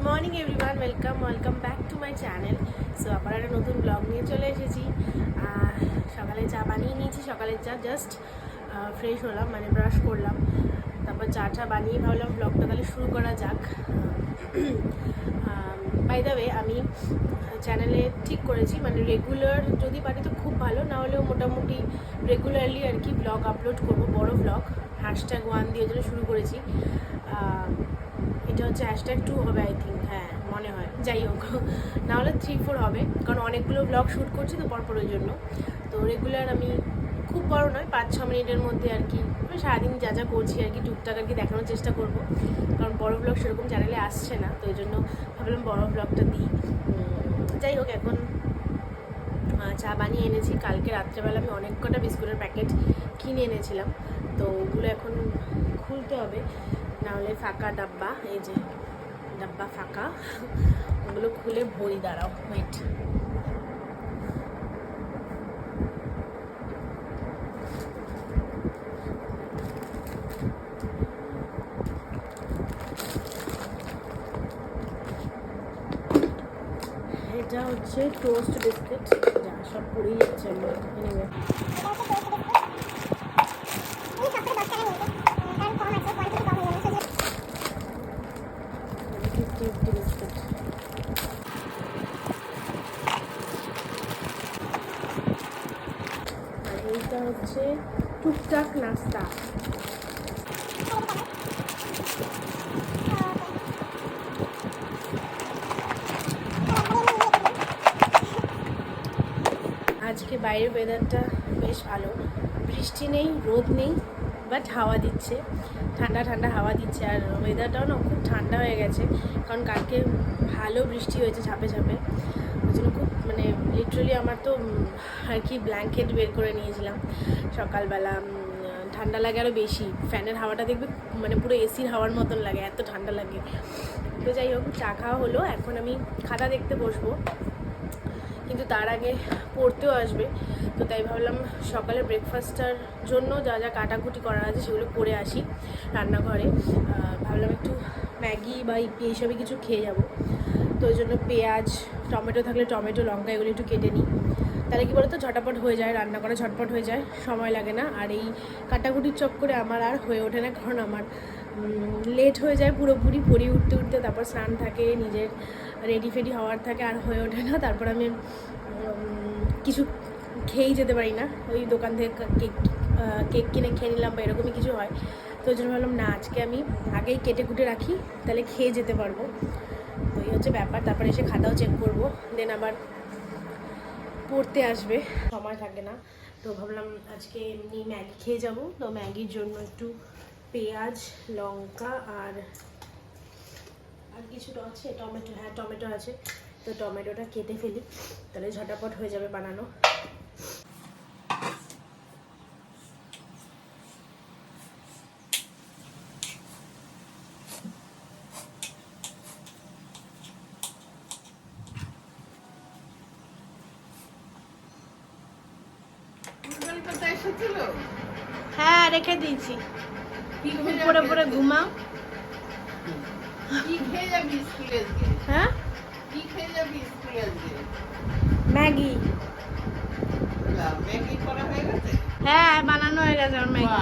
Morning everyone, welcome back to my channel. So আবার একটা নতুন ব্লগ নিয়ে চলে এসেছি। সকালে চা বানিয়ে নিয়েছি, সকালের চা জাস্ট ফ্রেশ হলাম, মানে ব্রাশ করলাম, তারপর চা বানিয়ে ভাবলাম ব্লগটা তাহলে শুরু করা যাক। বাই দ্য ওয়ে, আমি চ্যানেলে ঠিক করেছি, মানে রেগুলার যদি পারি তো খুব ভালো, না হলেও মোটামুটি রেগুলারলি আর কি ব্লগ আপলোড করবো, বড় ব্লগ। #1 দিয়ে জন্য শুরু করেছি। এটা হচ্ছে #2 হবে আই থিঙ্ক, হ্যাঁ মনে হয়, যাই হোক, নাহলে 3-4 হবে, কারণ অনেকগুলো ব্লগ শ্যুট করছি তো পরপরের জন্য। তো রেগুলার আমি খুব বড় নয়, 5-6 মিনিটের মধ্যে আর কি সারাদিন যা যা করছি আর কি টুকটাক আর কি দেখানোর চেষ্টা করব, কারণ বড় ব্লগ সেরকম চ্যানেলে আসছে না, তো ওই জন্য ভাবলাম বড় ব্লগটা দিই। যাই হোক, এখন চা বানিয়ে এনেছি। কালকে রাত্রেবেলা আমি অনেক কটা বিস্কুটের প্যাকেট কিনে এনেছিলাম, তো ওগুলো এখন খুলতে হবে, নাহলে ফাঁকা ডাব্বা, এই যে ডাব্বা ফাঁকা, ওগুলো খুলে ভরি। দাঁড়াও, ওয়েট। এটা হচ্ছে টোস্ট বিস্কিট, যা সব পড়েই যাচ্ছে আমার। Anyway, biscuit. আর এইটা হচ্ছে টুকটাক নাস্তা। আজকে বাইরের ওয়েদারটা বেশ ভালো, বৃষ্টি নেই, রোদ নেই, বাট হাওয়া দিচ্ছে, ঠান্ডা ঠান্ডা হাওয়া দিচ্ছে। আর ওয়েদারটাও না খুব ঠান্ডা হয়ে গেছে, কারণ কালকে ভালো বৃষ্টি হয়েছে ঝাপে ঝাপে, ওই জন্য খুব মানে লিটারালি আমার তো আর কি ব্ল্যাঙ্কেট বের করে নিয়েছিলাম সকালবেলা। ঠান্ডা লাগে আরও বেশি, ফ্যানের হাওয়াটা দেখবে মানে পুরো এসির হাওয়ার মতন লাগে, এত ঠান্ডা লাগে। তো যাই হোক, চা খাওয়া হলো, এখন আমি খাতা দেখতে বসবো, কিন্তু তার আগে পড়তেও আসবে, তো তাই ভাবলাম সকালে ব্রেকফাস্টটার জন্য যা যা কাটাকুটি করার আছে সেগুলো করে আসি রান্নাঘরে। ভাবলাম একটু ম্যাগি বা ইপি এইসবই কিছু খেয়ে যাব, তো ওই জন্য পেঁয়াজ, টমেটো থাকলে টমেটো, লঙ্কা এগুলো একটু কেটে নিই, তাহলে কী বলতো ঝটাপট হয়ে যায়, রান্না করা ঝটপট হয়ে যায়, সময় লাগে না। আর এই কাটাকুটির চক্করে আমার আর হয়ে ওঠে না, কারণ আমার লেট হয়ে যায় পুরোপুরি, পড়ি উঠতে উঠতে, তারপর স্নান থাকে, নিজের রেডি ফেডি হওয়ার থাকে, আর হয়ে ওঠে না। তারপর আমি কিছু খেয়েই যেতে পারি না, ওই দোকান থেকে কেক কিনে খেয়ে নিলাম বা এরকমই কিছু হয়, তো ওই জন্য ভাবলাম না, আজকে আমি আগেই কেটে কুটে রাখি, তাহলে খেয়ে যেতে পারবো। তো এই হচ্ছে ব্যাপার। তারপরে এসে খাতাও চেক করবো, দেন আবার পড়তে আসবে, সময় থাকে না। তো ভাবলাম আজকে এমনি ম্যাগি খেয়ে যাব, তো ম্যাগির জন্য একটু পেঁয়াজ, লঙ্কা আর কিছুটা আছে, টমেটো, হ্যাঁ টমেটো আছে, তো টমেটোটা কেটে ফেলি, তাহলে ঝটাপট হয়ে যাবে বানানো। হ্যাঁ রেখে দিয়েছি, তুমি পরে পরে ঘুমাও। হ্যাঁ ম্যাগি, হ্যাঁ বানানো হয়ে গেছে আমার ম্যাগি।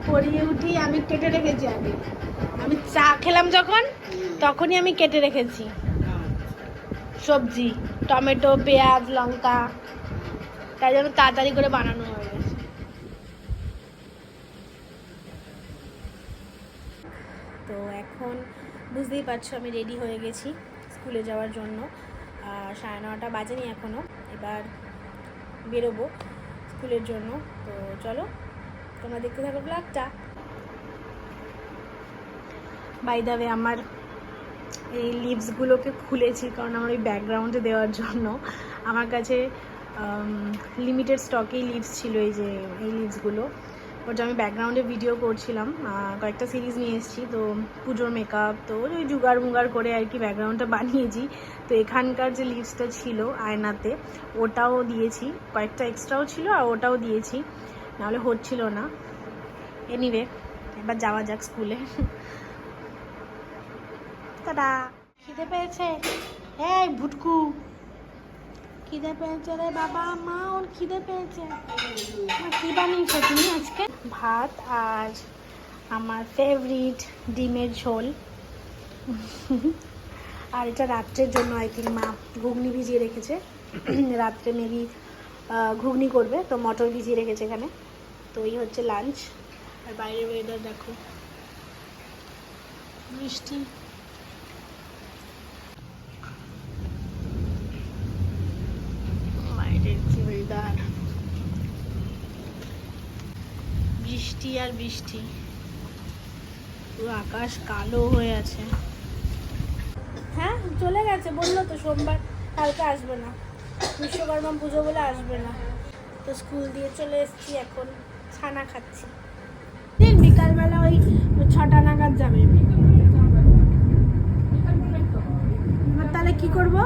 পরিয়ে উঠি আমি কেটে রেখেছি আগে, আমি চা খেলাম যখন তখনই আমি কেটে রেখেছি সবজি, টমেটো, পেঁয়াজ, লঙ্কা, তাই জন্য তাড়াতাড়ি করে বানানো হয়ে গেছে। তো এখন বুঝতেই পারছো আমি রেডি হয়ে গেছি স্কুলে যাওয়ার জন্য, 9:30 বাজেনি এখনও, এবার বেরোবো স্কুলের জন্য। তো চলো তোমরা দেখতে থাকো ব্লগটা। বাই দ্য ওয়ে, আমার এই লিভসগুলোকে খুলেছি কারণ আমার ওই ব্যাকগ্রাউন্ডে দেওয়ার জন্য। আমার কাছে লিমিটেড স্টকেই লিভস ছিল, এই যে এই লিভসগুলো, ওটা আমি ব্যাকগ্রাউন্ডে ভিডিও করছিলাম, কয়েকটা সিরিজ নিয়ে এসেছি, তো পুজোর মেকআপ, তো ওই জুগাড় মুগাড় করে আর কি ব্যাকগ্রাউন্ডটা বানিয়েছি। তো এখানকার যে লিপসটা ছিল আয়নাতে ওটাও দিয়েছি, কয়েকটা এক্সট্রাও ছিল আর ওটাও দিয়েছি, নাহলে হচ্ছিল না। এনিওয়ে এবার যাওয়া যাক স্কুলে। টাটা। খিদে পেয়েছে? এই ভুটকু, খিদে পেয়েছে রে বাবা, মা ওর খিদে পেয়েছে। কি বানিয়েছো তুমি আজকে? ভাত আর আমার ফেভারিট ডিমের ঝোল। আর এটা রাত্রের জন্য আই থিঙ্ক মা ঘুগনি ভিজিয়ে রেখেছে। রাত্রে মেবি ঘুগনি করবে, তো মটর ভিজিয়ে রেখেছে এখানে। তো এই হচ্ছে লাঞ্চ। আর বাইরের ওয়েদার দেখো, বৃষ্টি। বাইরের কি ওয়েদার, বৃষ্টি আর বৃষ্টি, পুরো আকাশ কালো হয়ে আছে। হ্যাঁ চলে গেছে, বললো তো সোমবার, কালকে আসবে না, বিশ্বকর্মা পুজো বলে আসবে না। তো স্কুল দিয়ে চলে এসেছি, এখন ছানা খাচ্ছি। দিন বিকালবেলা ওই 6টা নাগাদ যাবে। তাহলে কি করব?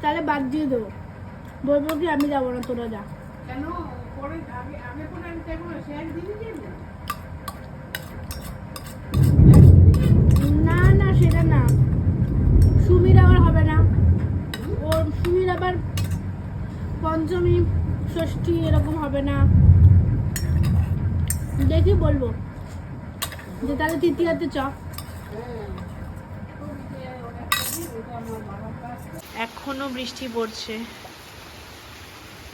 তাহলে বাদ দিয়ে দেবো, বলবো কি আমি যাবো না, তোরা যা। কেন? না না সেটা না, সুমির আবার হবে না, ওর সুমির আবার পঞ্চমী ষষ্ঠী এরকম হবে না, দেখি বলবো যে তাহলে তৃতীয়াতে চ। এখনো বৃষ্টি পড়ছে,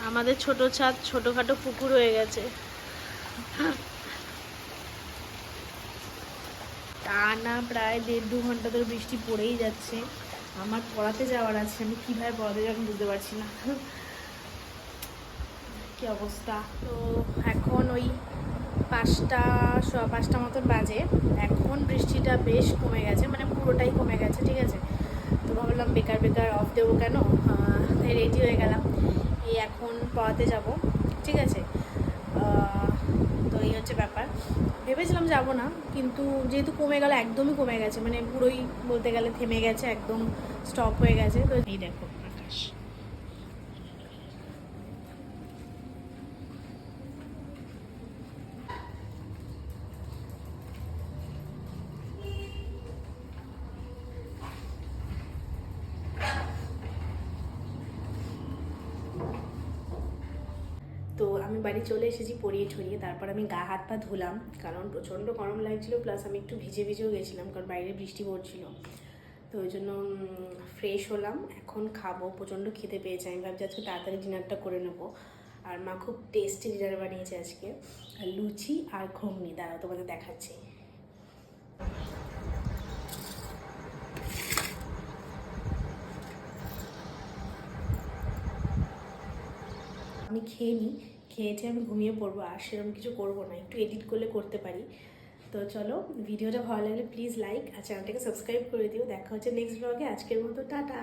আমাদের ছোট ছাদ ছোটখাটো পুকুর হয়ে গেছে। টানা প্রায় 1.5-2 ঘন্টা ধরে বৃষ্টি পড়েই যাচ্ছে। আমার পড়াতে যাওয়ার আছে, আমি কিভাবে পড়াতে যাবো বুঝতে পারছি না, কি অবস্থা। তো এখন ওই 5টা মতন বাজে, এখন বৃষ্টিটা বেশ কমে গেছে, মানে পুরোটাই কমে গেছে, ঠিক আছে। তো ভাবলাম বেকার বেকার অফ দেবো কেন, তাই রেডি হয়ে গেলাম, এই এখন পড়াতে যাব, ঠিক আছে। তো এই হচ্ছে ব্যাপার, ভেবেছিলাম যাব না, কিন্তু যেহেতু কমে গেল, একদমই কমে গেছে, মানে পুরোই বলতে গেলে থেমে গেছে, একদম স্টপ হয়ে গেছে। তো এই দেখো আকাশ। তো আমি বাড়ি চলে এসেছি পরিয়ে ঠরিয়ে, তারপর আমি গা হাত পা ধুলাম, কারণ প্রচণ্ড গরম লাগছিলো, প্লাস আমি একটু ভিজেও গেছিলাম, কারণ বাইরে বৃষ্টি পড়ছিল। তো ওই জন্য ফ্রেশ হলাম, এখন খাবো, প্রচণ্ড খিদে পেয়েছে। আমি ভাবছি আজকে তাড়াতাড়ি ডিনারটা করে নেবো। আর মা খুব টেস্টি ডিনার বানিয়েছে আজকে, লুচি আর ঘুগনি, দাঁড়াও তোমাদের দেখাচ্ছি। আমি খেয়ে নিই, খেয়েছে আমি ঘুমিয়ে পড়বো, আর সেরকম কিছু করবো না, একটু এডিট করলে করতে পারি। তো চলো, ভিডিওটা ভালো লাগলে প্লিজ লাইক আর চ্যানেলটাকে সাবস্ক্রাইব করে দিও। দেখা হচ্ছে নেক্সট ব্লগে, আজকের মতো টাটা।